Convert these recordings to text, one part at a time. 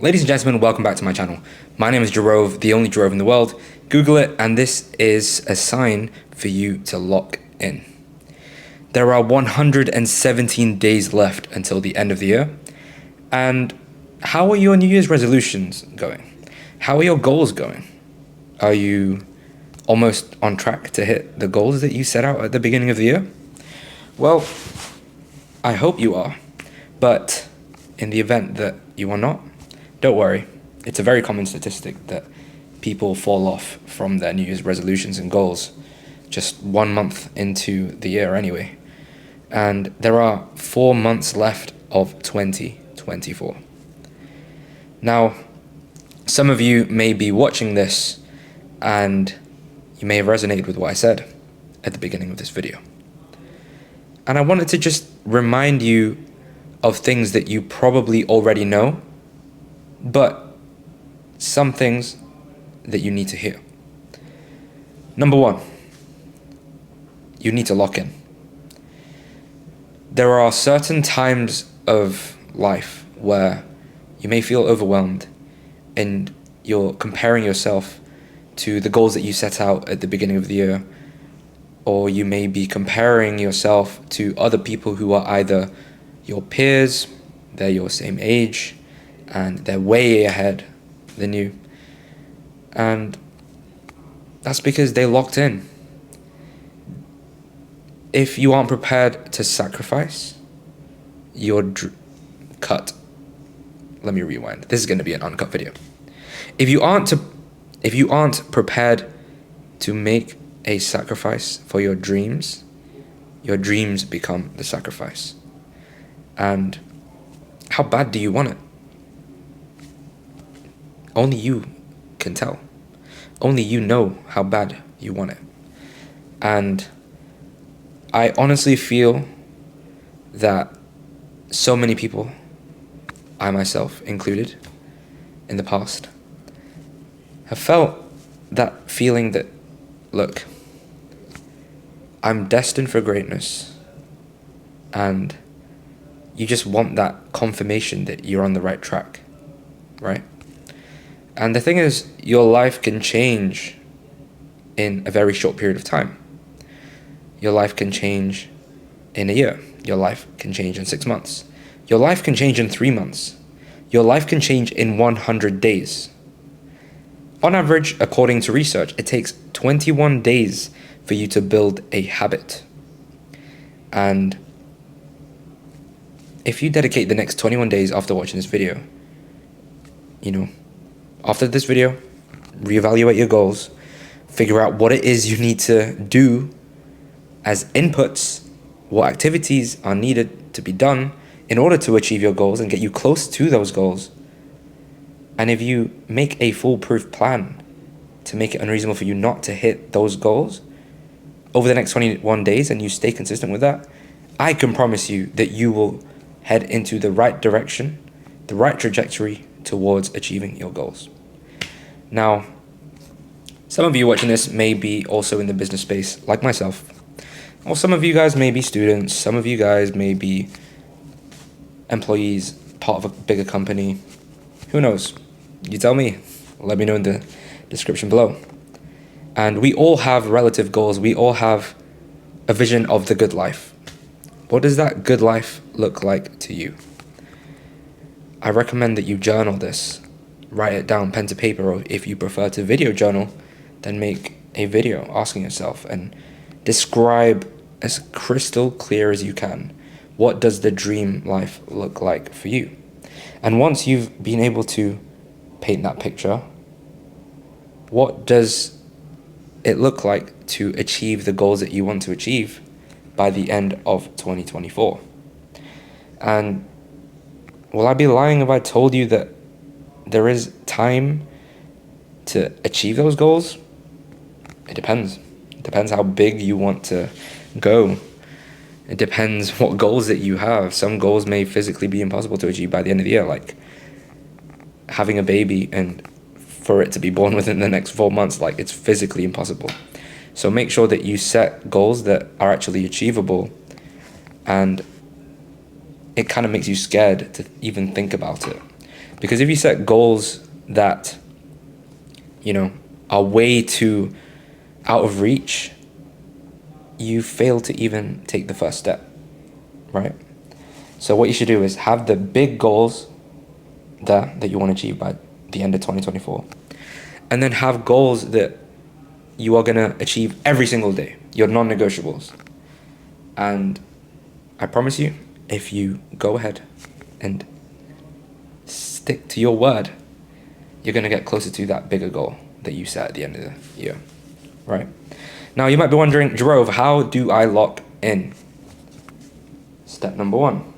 Ladies and gentlemen, welcome back to my channel. My name is Jerove, the only Jerove in the world. Google it, and this is a sign for you to lock in. There are 117 days left until the end of the year. And how are your New Year's resolutions going? How are your goals going? Are you almost on track to hit the goals that you set out at the beginning of the year? Well, I hope you are, but in the event that you are not, don't worry. It's a very common statistic that people fall off from their New Year's resolutions and goals just 1 month into the year anyway. And there are 4 months left of 2024. Now, some of you may be watching this and you may have resonated with what I said at the beginning of this video. And I wanted to just remind you of things that you probably already know, but some things that you need to hear. Number one, you need to lock in. There are certain times of life where you may feel overwhelmed and you're comparing yourself to the goals that you set out at the beginning of the year, or you may be comparing yourself to other people who are either your peers, they're your same age, and they're way ahead than you. And that's because they locked in. If you aren't prepared to sacrifice, you're cut. Let me rewind. This is going to be an uncut video. If you aren't prepared to make a sacrifice for your dreams become the sacrifice. And how bad do you want it? Only you can tell. Only you know how bad you want it. And I honestly feel that so many people, I myself included, in the past, have felt that feeling that, look, I'm destined for greatness, and you just want that confirmation that you're on the right track, right? And the thing is, your life can change in a very short period of time. Your life can change in a year. Your life can change in 6 months. Your life can change in 3 months. Your life can change in 100 days. On average, according to research, it takes 21 days for you to build a habit. And if you dedicate the next 21 days after watching this video, after this video, reevaluate your goals, figure out what it is you need to do as inputs, what activities are needed to be done in order to achieve your goals and get you close to those goals. And if you make a foolproof plan to make it unreasonable for you not to hit those goals over the next 21 days and you stay consistent with that, I can promise you that you will head into the right direction, the right trajectory towards achieving your goals. Now, some of you watching this may be also in the business space like myself, or some of you guys may be students, some of you guys may be employees, part of a bigger company. Who knows? You tell me. Let me know in the description below. And we all have relative goals. We all have a vision of the good life. What does that good life look like to you? I recommend that you journal this. Write it down, pen to paper, or if you prefer to video journal, then make a video asking yourself and describe as crystal clear as you can, what does the dream life look like for you? And once you've been able to paint that picture, what does it look like to achieve the goals that you want to achieve by the end of 2024? And will I be lying if I told you that there is time to achieve those goals? It depends. It depends how big you want to go. It depends what goals that you have. Some goals may physically be impossible to achieve by the end of the year, like having a baby and for it to be born within the next 4 months, like it's physically impossible. So make sure that you set goals that are actually achievable, and it kind of makes you scared to even think about it. Because if you set goals that, are way too out of reach, you fail to even take the first step, right? So what you should do is have the big goals that you want to achieve by the end of 2024. And then have goals that you are going to achieve every single day, your non-negotiables. And I promise you, if you go ahead and stick to your word, you're going to get closer to that bigger goal that you set at the end of the year, right? Now, you might be wondering, Jerome, how do I lock in? Step number 1.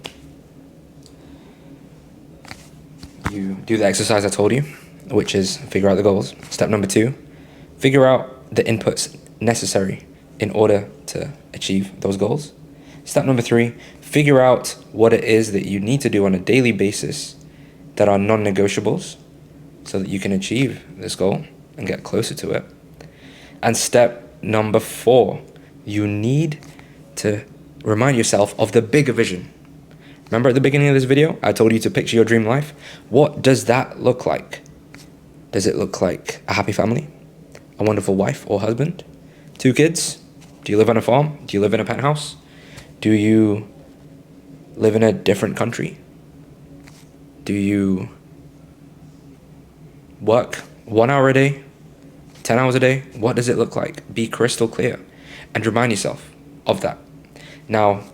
You do the exercise I told you, which is figure out the goals. Step number 2, figure out the inputs necessary in order to achieve those goals. Step number 3, figure out what it is that you need to do on a daily basis that are non-negotiables so that you can achieve this goal and get closer to it. And step number 4, you need to remind yourself of the bigger vision. Remember at the beginning of this video, I told you to picture your dream life? What does that look like? Does it look like a happy family? A wonderful wife or husband? 2 kids? Do you live on a farm? Do you live in a penthouse? Do you live in a different country? Do you work 1 hour a day? 10 hours a day? What does it look like? Be crystal clear and remind yourself of that. Now,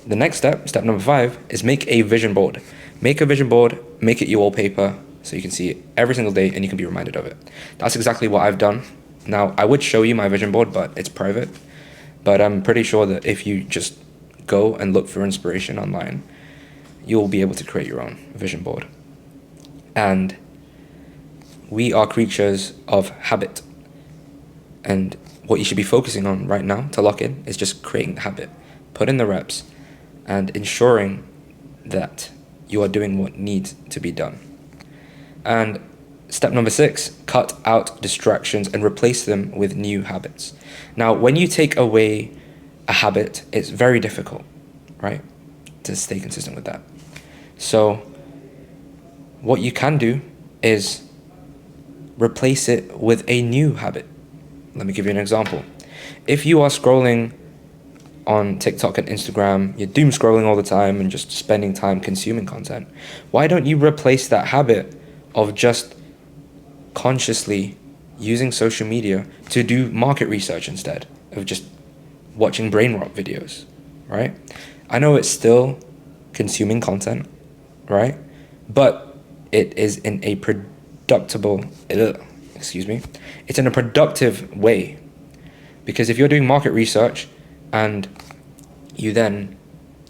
the next step, step number 5, is make a vision board. Make a vision board, make it your wallpaper so you can see it every single day and you can be reminded of it. That's exactly what I've done. Now, I would show you my vision board, but it's private. But I'm pretty sure that if you just go and look for inspiration online, you'll be able to create your own vision board. And we are creatures of habit. And what you should be focusing on right now to lock in is just creating the habit. Put in the reps and ensuring that you are doing what needs to be done. And step number 6, cut out distractions and replace them with new habits. Now, when you take away a habit, it's very difficult, right, to stay consistent with that. So what you can do is replace it with a new habit. Let me give you an example. If you are scrolling on TikTok and Instagram, you're doom scrolling all the time and just spending time consuming content, why don't you replace that habit of just consciously using social media to do market research instead of just watching brain rot videos, right? I know it's still consuming content, right? But it is in a it's in a productive way. Because if you're doing market research and you then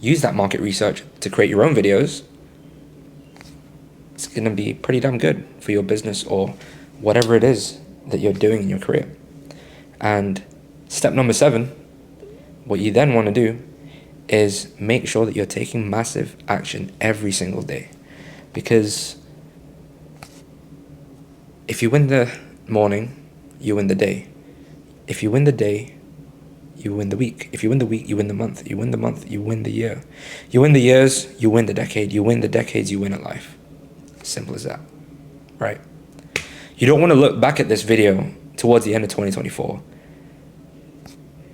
use that market research to create your own videos, it's going to be pretty damn good for your business or whatever it is that you're doing in your career. And step number 7, what you then want to do is make sure that you're taking massive action every single day. Because if you win the morning, you win the day. If you win the day, you win the week. If you win the week, you win the month. You win the month, you win the year. You win the years, you win the decade. You win the decades, you win at life. Simple as that, right? You don't want to look back at this video towards the end of 2024,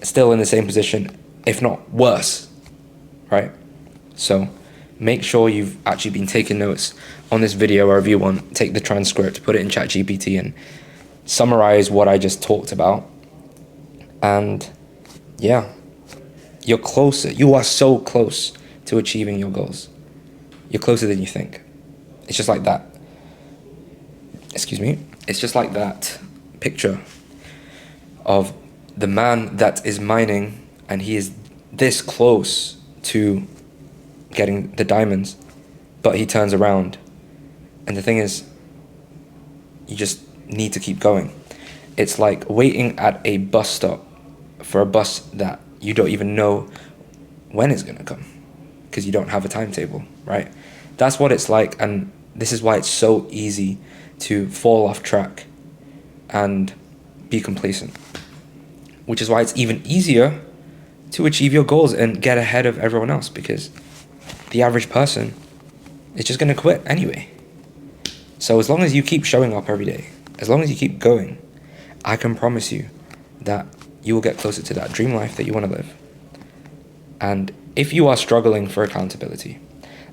still in the same position, if not worse, right? So make sure you've actually been taking notes on this video, or if you want, take the transcript, put it in ChatGPT and summarize what I just talked about. And yeah, you're closer. You are so close to achieving your goals. You're closer than you think. It's just like that. It's just like that picture of the man that is mining and he is this close to getting the diamonds, but he turns around. And the thing is, you just need to keep going. It's like waiting at a bus stop for a bus that you don't even know when it's going to come because you don't have a timetable, right? That's what it's like. And this is why it's so easy to fall off track and be complacent, which is why it's even easier to achieve your goals and get ahead of everyone else, because the average person is just going to quit anyway. So as long as you keep showing up every day, as long as you keep going, I can promise you that you will get closer to that dream life that you want to live. And if you are struggling for accountability,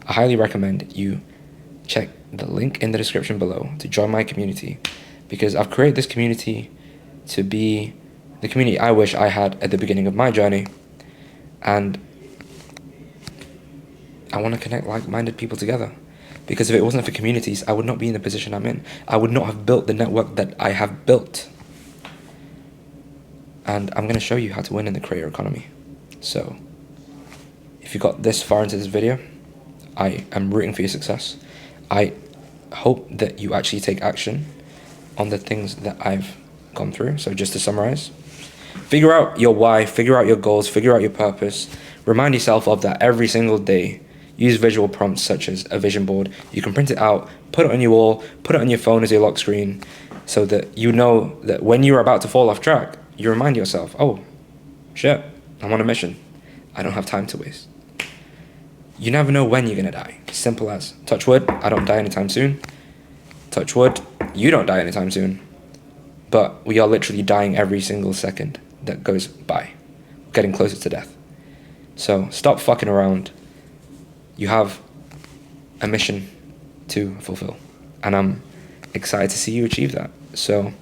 I highly recommend you check the link in the description below to join my community, because I've created this community to be the community I wish I had at the beginning of my journey. And I want to connect like-minded people together, because if it wasn't for communities, I would not be in the position I'm in. I would not have built the network that I have built. And I'm going to show you how to win in the creator economy. So if you got this far into this video, I am rooting for your success. I hope that you actually take action on the things that I've gone through. So just to summarize, figure out your why, figure out your goals, figure out your purpose. Remind yourself of that every single day. Use visual prompts such as a vision board. You can print it out, put it on your wall, put it on your phone as your lock screen, so that you know that when you're about to fall off track, you remind yourself, oh, shit, I'm on a mission. I don't have time to waste. You never know when you're going to die. Simple as, touch wood, I don't die anytime soon. Touch wood, you don't die anytime soon. But we are literally dying every single second that goes by, getting closer to death. So stop fucking around. You have a mission to fulfill, and I'm excited to see you achieve that. So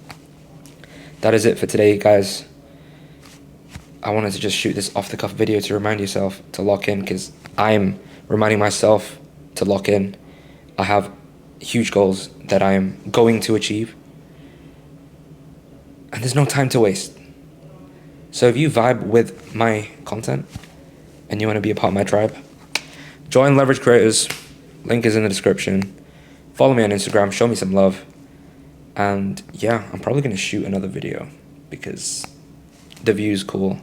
that is it for today, guys. I wanted to just shoot this off-the-cuff video to remind yourself to lock in, because I'm reminding myself to lock in. I have huge goals that I am going to achieve, and there's no time to waste. So if you vibe with my content and you want to be a part of my tribe, join Leverage Creators. Link is in the description. Follow me on Instagram, show me some love. And yeah, I'm probably going to shoot another video because the view's cool.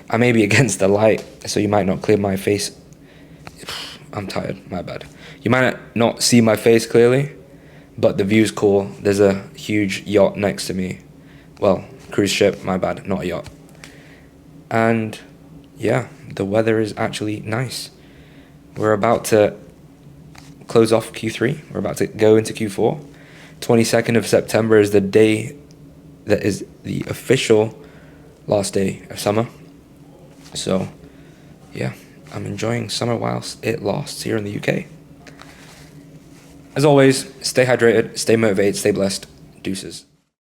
I may be against the light, so you might not clear my face. I'm tired, my bad. You might not see my face clearly, but the view's cool. There's a huge yacht next to me. Well, cruise ship, my bad, not a yacht. And yeah, the weather is actually nice. We're about to close off Q3. We're about to go into Q4. 22nd of September is the day that is the official last day of summer. So yeah, I'm enjoying summer whilst it lasts here in the UK. As always, stay hydrated, stay motivated, stay blessed. Deuces.